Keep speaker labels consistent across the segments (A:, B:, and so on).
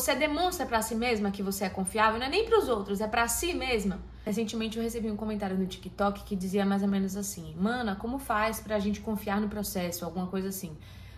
A: Você demonstra pra si mesma que você é confiável, não é nem pros outros, é pra si mesma. Recentemente eu recebi um comentário no TikTok que dizia mais ou menos assim: Mana, como faz pra gente confiar no processo? Alguma coisa assim.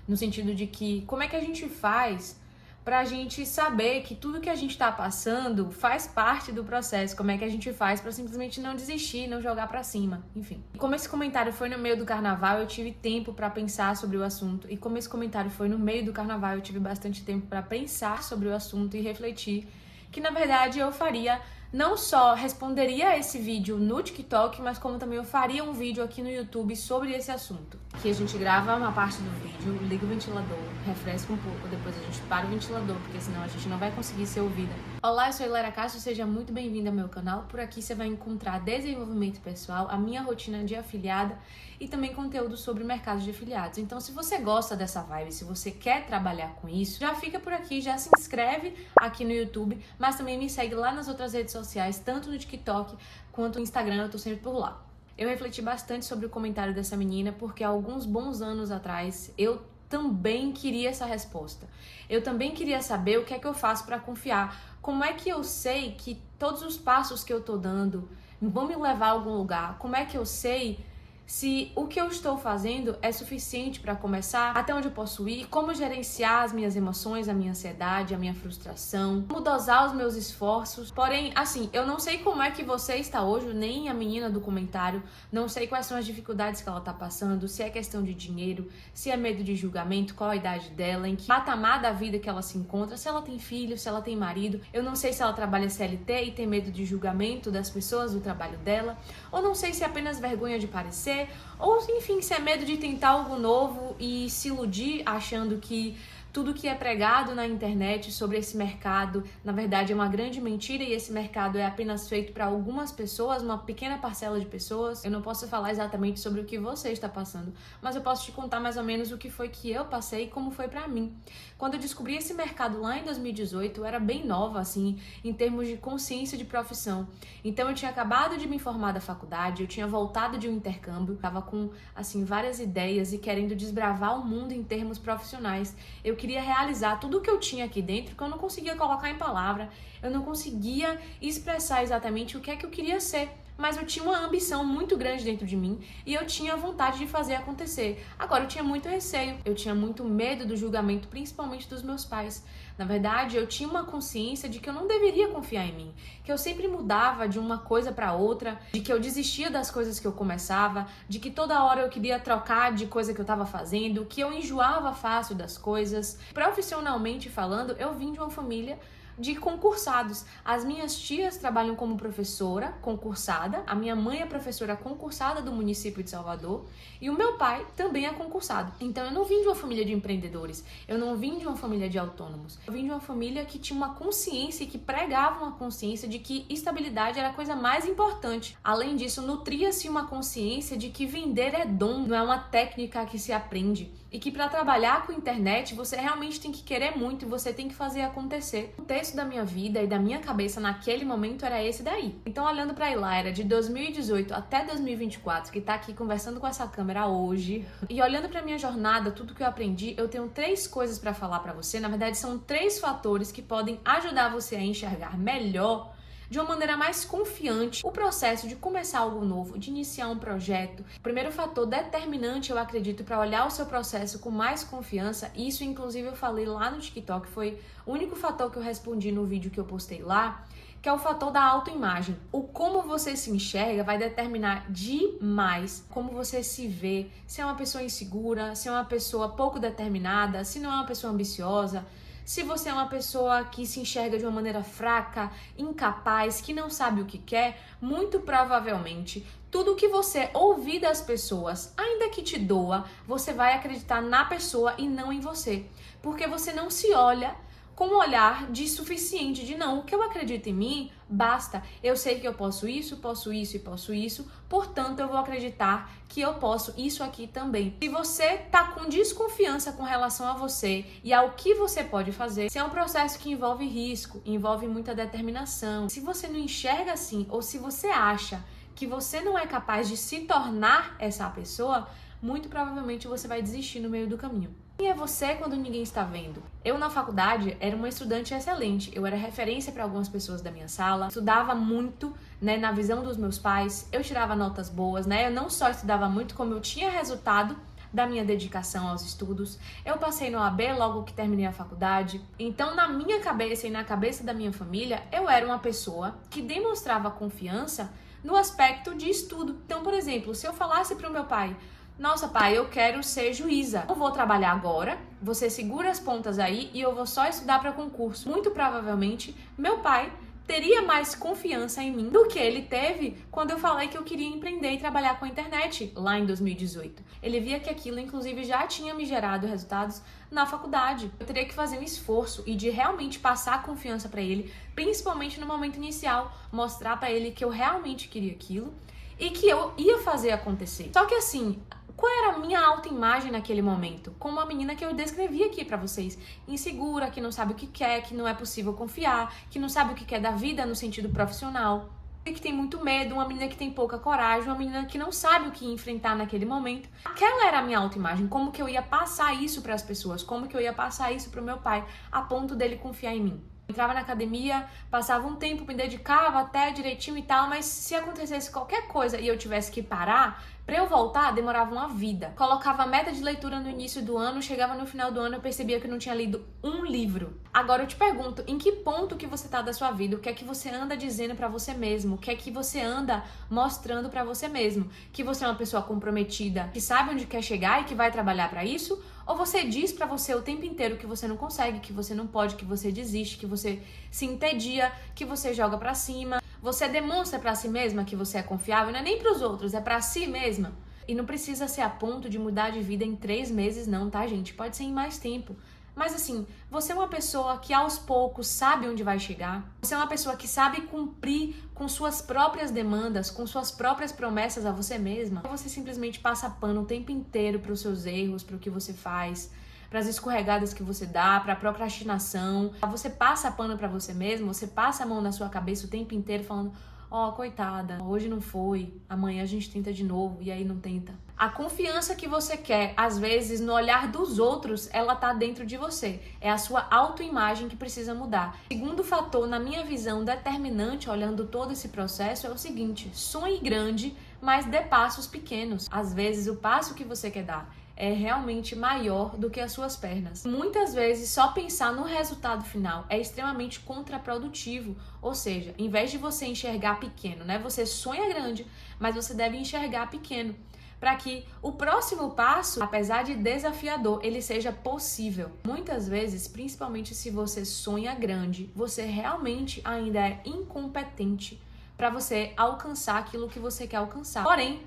A: No sentido de que, como é que a gente faz pra gente saber que tudo que a gente tá passando faz parte do processo? Como é que a gente faz pra simplesmente não desistir, não jogar pra cima? Enfim. E como esse comentário foi no meio do carnaval, eu tive tempo pra pensar sobre o assunto. E como esse comentário foi no meio do carnaval, eu tive bastante tempo pra pensar sobre o assunto e refletir que, na verdade, eu faria... Não só responderia esse vídeo no TikTok, mas como também eu faria um vídeo aqui no YouTube sobre esse assunto. Que a gente grava uma parte do vídeo, liga o ventilador, refresca um pouco, depois a gente para o ventilador, porque senão a gente não vai conseguir ser ouvida. Olá, eu sou a Hilera Castro, seja muito bem-vinda ao meu canal. Por aqui você vai encontrar desenvolvimento pessoal, a minha rotina de afiliada e também conteúdo sobre o mercado de afiliados. Então, se você gosta dessa vibe, se você quer trabalhar com isso, já fica por aqui, já se inscreve aqui no YouTube, mas também me segue lá nas outras redes sociais, tanto no TikTok quanto no Instagram, eu tô sempre por lá. Eu refleti bastante sobre o comentário dessa menina, porque há alguns bons anos atrás eu também queria essa resposta. Eu também queria saber o que é que eu faço para confiar. Como é que eu sei que todos os passos que eu tô dando vão me levar a algum lugar? Como é que eu sei se o que eu estou fazendo é suficiente para começar, até onde eu posso ir, como gerenciar as minhas emoções, a minha ansiedade, a minha frustração, como dosar os meus esforços. Porém, assim, eu não sei como é que você está hoje, nem a menina do comentário, não sei quais são as dificuldades que ela está passando, se é questão de dinheiro, se é medo de julgamento, qual a idade dela, em que patamar da vida que ela se encontra, se ela tem filho, se ela tem marido, eu não sei se ela trabalha CLT e tem medo de julgamento das pessoas do trabalho dela, ou não sei se é apenas vergonha de parecer, ou enfim, se é medo de tentar algo novo e se iludir achando que tudo que é pregado na internet sobre esse mercado, na verdade é uma grande mentira e esse mercado é apenas feito para algumas pessoas, uma pequena parcela de pessoas. Eu não posso falar exatamente sobre o que você está passando, mas eu posso te contar mais ou menos o que foi que eu passei e como foi para mim. Quando eu descobri esse mercado lá em 2018, eu era bem nova, assim, em termos de consciência de profissão. Então eu tinha acabado de me formar da faculdade, eu tinha voltado de um intercâmbio, estava com, assim, várias ideias e querendo desbravar o mundo em termos profissionais. Eu queria realizar tudo o que eu tinha aqui dentro, que eu não conseguia colocar em palavra, eu não conseguia expressar exatamente o que é que eu queria ser, mas eu tinha uma ambição muito grande dentro de mim e eu tinha vontade de fazer acontecer. Agora, eu tinha muito receio, eu tinha muito medo do julgamento, principalmente dos meus pais. Na verdade, eu tinha uma consciência de que eu não deveria confiar em mim, que eu sempre mudava de uma coisa para outra, de que eu desistia das coisas que eu começava, de que toda hora eu queria trocar de coisa que eu estava fazendo, que eu enjoava fácil das coisas. Profissionalmente falando, eu vim de uma família de concursados. As minhas tias trabalham como professora concursada, a minha mãe é professora concursada do município de Salvador e o meu pai também é concursado. Então eu não vim de uma família de empreendedores, eu não vim de uma família de autônomos, eu vim de uma família que tinha uma consciência e que pregava uma consciência de que estabilidade era a coisa mais importante. Além disso, nutria-se uma consciência de que vender é dom, não é uma técnica que se aprende. E que para trabalhar com internet você realmente tem que querer muito e você tem que fazer acontecer. O texto da minha vida e da minha cabeça naquele momento era esse daí. Então, olhando para a Hilera de 2018 até 2024, que tá aqui conversando com essa câmera hoje, e olhando para minha jornada, tudo que eu aprendi, eu tenho 3 coisas para falar para você. Na verdade, são 3 fatores que podem ajudar você a enxergar melhor, de uma maneira mais confiante, o processo de começar algo novo, de iniciar um projeto. O primeiro fator determinante, eu acredito, para olhar o seu processo com mais confiança, e isso inclusive eu falei lá no TikTok, foi o único fator que eu respondi no vídeo que eu postei lá, que é o fator da autoimagem. O como você se enxerga vai determinar demais como você se vê, se é uma pessoa insegura, se é uma pessoa pouco determinada, se não é uma pessoa ambiciosa, se você é uma pessoa que se enxerga de uma maneira fraca, incapaz, que não sabe o que quer, muito provavelmente tudo que você ouvir das pessoas, ainda que te doa, você vai acreditar na pessoa e não em você. Porque você não se olha com um olhar de suficiente, de não, o que eu acredito em mim, basta. Eu sei que eu posso isso e posso isso, portanto eu vou acreditar que eu posso isso aqui também. Se você tá com desconfiança com relação a você e ao que você pode fazer, se é um processo que envolve risco, envolve muita determinação, se você não enxerga assim, ou se você acha que você não é capaz de se tornar essa pessoa, muito provavelmente você vai desistir no meio do caminho. Quem é você quando ninguém está vendo? Eu na faculdade era uma estudante excelente, eu era referência para algumas pessoas da minha sala, estudava muito, né, na visão dos meus pais, eu tirava notas boas, né, eu não só estudava muito, como eu tinha resultado da minha dedicação aos estudos. Eu passei no AB logo que terminei a faculdade. Então, na minha cabeça e na cabeça da minha família, eu era uma pessoa que demonstrava confiança no aspecto de estudo. Então, por exemplo, se eu falasse para o meu pai: nossa, pai, eu quero ser juíza. Não vou trabalhar agora, você segura as pontas aí e eu vou só estudar para concurso. Muito provavelmente, meu pai teria mais confiança em mim do que ele teve quando eu falei que eu queria empreender e trabalhar com a internet lá em 2018. Ele via que aquilo, inclusive, já tinha me gerado resultados na faculdade. Eu teria que fazer um esforço e de realmente passar a confiança para ele, principalmente no momento inicial, mostrar para ele que eu realmente queria aquilo e que eu ia fazer acontecer. Só que assim, qual era a minha autoimagem naquele momento? Como a menina que eu descrevi aqui pra vocês. Insegura, que não sabe o que quer, que não é possível confiar, que não sabe o que quer da vida no sentido profissional, que tem muito medo, uma menina que tem pouca coragem, uma menina que não sabe o que enfrentar naquele momento. Aquela era a minha autoimagem, como que eu ia passar isso para as pessoas, como que eu ia passar isso pro meu pai, a ponto dele confiar em mim. Entrava na academia, passava um tempo, me dedicava até direitinho e tal, mas se acontecesse qualquer coisa e eu tivesse que parar, pra eu voltar, demorava uma vida. Colocava a meta de leitura no início do ano, chegava no final do ano, eu percebia que eu não tinha lido um livro. Agora eu te pergunto, em que ponto que você tá da sua vida? O que é que você anda dizendo pra você mesmo? O que é que você anda mostrando pra você mesmo? Que você é uma pessoa comprometida, que sabe onde quer chegar e que vai trabalhar pra isso? Ou você diz pra você o tempo inteiro que você não consegue, que você não pode, que você desiste, que você se entedia, que você joga pra cima? Você demonstra pra si mesma que você é confiável, não é nem pros outros, é pra si mesma. E não precisa ser a ponto de mudar de vida em 3 meses não, tá, gente? Pode ser em mais tempo. Mas assim, você é uma pessoa que aos poucos sabe onde vai chegar. Você é uma pessoa que sabe cumprir com suas próprias demandas, com suas próprias promessas a você mesma. Ou você simplesmente passa pano o tempo inteiro pros seus erros, pro que você faz, para as escorregadas que você dá, para a procrastinação. Você passa pano para você mesmo, você passa a mão na sua cabeça o tempo inteiro falando: ó, coitada, hoje não foi, amanhã a gente tenta de novo, e aí não tenta. A confiança que você quer, às vezes, no olhar dos outros, ela tá dentro de você. É a sua autoimagem que precisa mudar. O segundo fator, na minha visão, determinante, olhando todo esse processo, é o seguinte: sonhe grande, mas dê passos pequenos. Às vezes, o passo que você quer dar é realmente maior do que as suas pernas. Muitas vezes, só pensar no resultado final é extremamente contraprodutivo. Ou seja, em vez de você enxergar pequeno, né? Você sonha grande, mas você deve enxergar pequeno, para que o próximo passo, apesar de desafiador, ele seja possível. Muitas vezes, principalmente se você sonha grande, você realmente ainda é incompetente para você alcançar aquilo que você quer alcançar. Porém,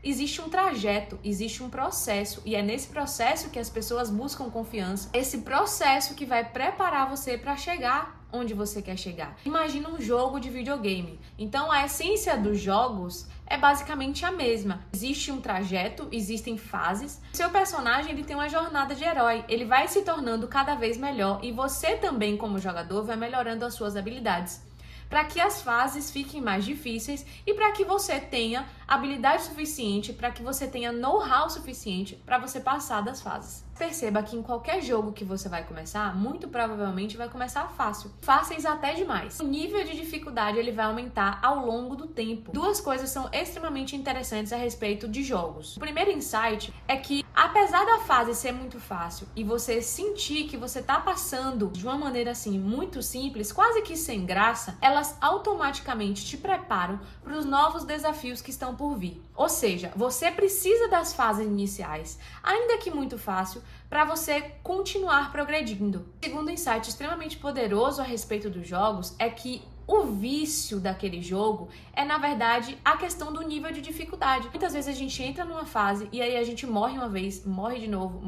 A: existe um trajeto, existe um processo, e é nesse processo que as pessoas buscam confiança. Esse processo que vai preparar você para chegar onde você quer chegar. Imagina um jogo de videogame. Então, a essência dos jogos é basicamente a mesma. Existe um trajeto, existem fases. Seu personagem, ele tem uma jornada de herói. Ele vai se tornando cada vez melhor e você também, como jogador, vai melhorando as suas habilidades, para que as fases fiquem mais difíceis e para que você tenha habilidade suficiente, para que você tenha know-how suficiente para você passar das fases. Perceba que em qualquer jogo que você vai começar, muito provavelmente vai começar fácil. Fáceis até demais. O nível de dificuldade ele vai aumentar ao longo do tempo. Duas coisas são extremamente interessantes a respeito de jogos. O primeiro insight é que, apesar da fase ser muito fácil e você sentir que você tá passando de uma maneira assim muito simples, quase que sem graça, elas automaticamente te preparam para os novos desafios que estão por vir. Ou seja, você precisa das fases iniciais, ainda que muito fácil, para você continuar progredindo. O segundo insight extremamente poderoso a respeito dos jogos é que o vício daquele jogo é, na verdade, a questão do nível de dificuldade. Muitas vezes a gente entra numa fase e aí a gente morre uma vez, morre de novo,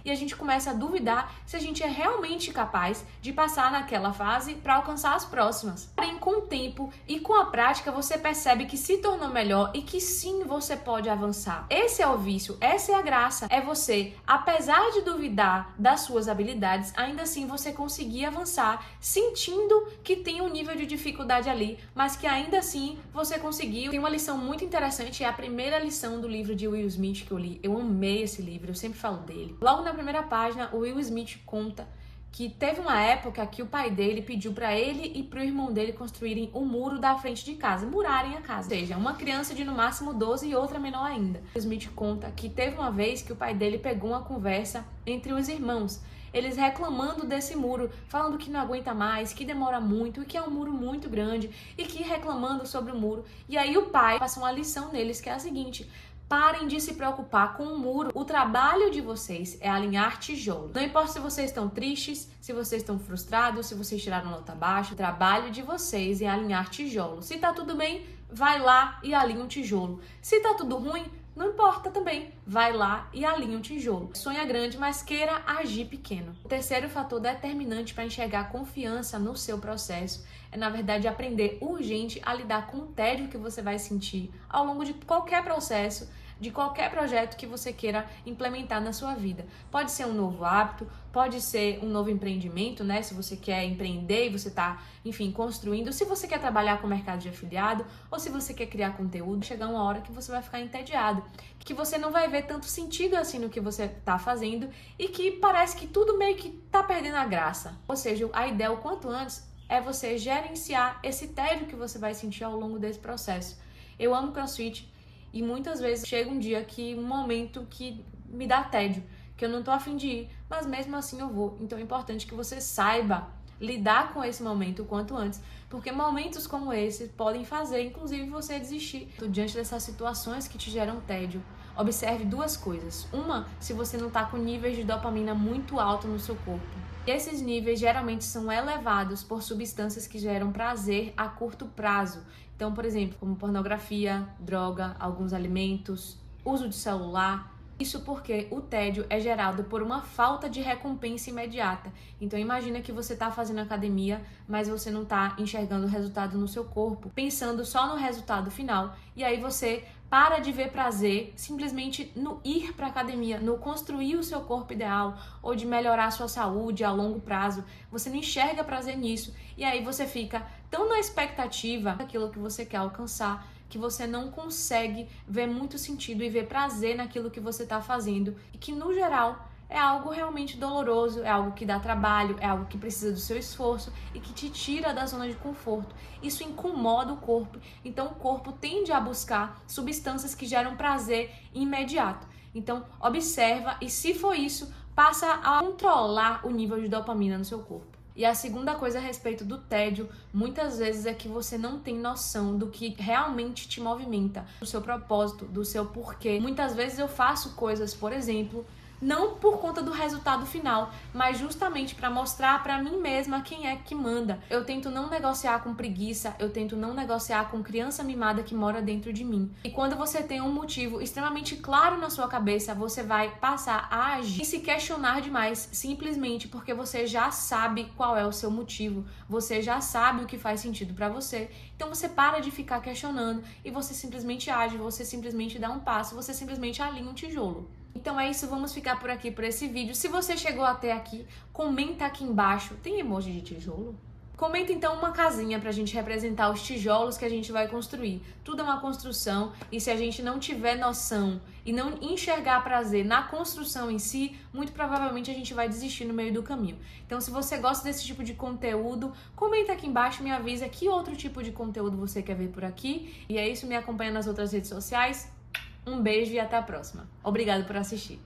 A: e a gente começa a duvidar se a gente é realmente capaz de passar naquela fase para alcançar as próximas. Porém, com o tempo e com a prática, você percebe que se tornou melhor e que sim, você pode avançar. Esse é o vício, essa é a graça. É você, apesar de duvidar das suas habilidades, ainda assim você conseguir avançar, sentindo que tem um nível de dificuldade ali, mas que ainda assim você conseguiu. Tem uma lição muito interessante, é a primeira lição do livro de Will Smith que eu li. Eu amei esse livro, eu sempre falo dele. Logo na primeira página, o Will Smith conta que teve uma época que o pai dele pediu para ele e pro irmão dele construírem o muro da frente de casa, murarem a casa. Ou seja, uma criança de no máximo 12 e outra menor ainda. O Smith conta que teve uma vez que o pai dele pegou uma conversa entre os irmãos, eles reclamando desse muro, falando que não aguenta mais, que demora muito, que é um muro muito grande e que reclamando sobre o muro. E aí o pai passa uma lição neles que é a seguinte: parem de se preocupar com o muro. O trabalho de vocês é alinhar tijolos. Não importa se vocês estão tristes, se vocês estão frustrados, se vocês tiraram nota baixa. O trabalho de vocês é alinhar tijolos. Se tá tudo bem, vai lá e alinha um tijolo. Se tá tudo ruim, não importa também, vai lá e alinha um tijolo. Sonha grande, mas queira agir pequeno. O terceiro fator determinante para enxergar confiança no seu processo é, na verdade, aprender urgente a lidar com o tédio que você vai sentir ao longo de qualquer processo, de qualquer projeto que você queira implementar na sua vida. Pode ser um novo hábito, pode ser um novo empreendimento, né? Se você quer empreender e você está, enfim, construindo. Se você quer trabalhar com o mercado de afiliado ou se você quer criar conteúdo, chegar uma hora que você vai ficar entediado, que você não vai ver tanto sentido assim no que você está fazendo e que parece que tudo meio que está perdendo a graça. Ou seja, a ideia o quanto antes é você gerenciar esse tédio que você vai sentir ao longo desse processo. Eu amo CrossFit. E muitas vezes chega um dia que um momento que me dá tédio, que eu não tô a fim de ir, mas mesmo assim eu vou. Então é importante que você saiba lidar com esse momento o quanto antes, porque momentos como esse podem fazer, inclusive, você desistir. Diante dessas situações que te geram tédio, observe duas coisas. Uma, se você não tá com níveis de dopamina muito alto no seu corpo. E esses níveis geralmente são elevados por substâncias que geram prazer a curto prazo. Então, por exemplo, como pornografia, droga, alguns alimentos, uso de celular. Isso porque o tédio é gerado por uma falta de recompensa imediata. Então imagina que você está fazendo academia, mas você não está enxergando o resultado no seu corpo, pensando só no resultado final. E aí você para de ver prazer simplesmente no ir para a academia, no construir o seu corpo ideal ou de melhorar a sua saúde a longo prazo. Você não enxerga prazer nisso e aí você fica tão na expectativa daquilo que você quer alcançar que você não consegue ver muito sentido e ver prazer naquilo que você está fazendo e que, no geral, é algo realmente doloroso, é algo que dá trabalho, é algo que precisa do seu esforço e que te tira da zona de conforto. Isso incomoda o corpo, então o corpo tende a buscar substâncias que geram prazer imediato. Então, observa e, se for isso, passa a controlar o nível de dopamina no seu corpo. E a segunda coisa a respeito do tédio, muitas vezes é que você não tem noção do que realmente te movimenta, do seu propósito, do seu porquê. Muitas vezes eu faço coisas, por exemplo, não por conta do resultado final, mas justamente para mostrar para mim mesma quem é que manda. Eu tento não negociar com preguiça, eu tento não negociar com criança mimada que mora dentro de mim. E quando você tem um motivo extremamente claro na sua cabeça, você vai passar a agir e se questionar demais, simplesmente porque você já sabe qual é o seu motivo, você já sabe o que faz sentido para você. Então você para de ficar questionando e você simplesmente age, você simplesmente dá um passo, você simplesmente alinha um tijolo. Então é isso, vamos ficar por aqui por esse vídeo. Se você chegou até aqui, comenta aqui embaixo. Tem emoji de tijolo? Comenta então uma casinha pra gente representar os tijolos que a gente vai construir. Tudo é uma construção e se a gente não tiver noção e não enxergar prazer na construção em si, muito provavelmente a gente vai desistir no meio do caminho. Então se você gosta desse tipo de conteúdo, comenta aqui embaixo, me avisa que outro tipo de conteúdo você quer ver por aqui. E é isso, me acompanha nas outras redes sociais. Um beijo e até a próxima. Obrigada por assistir.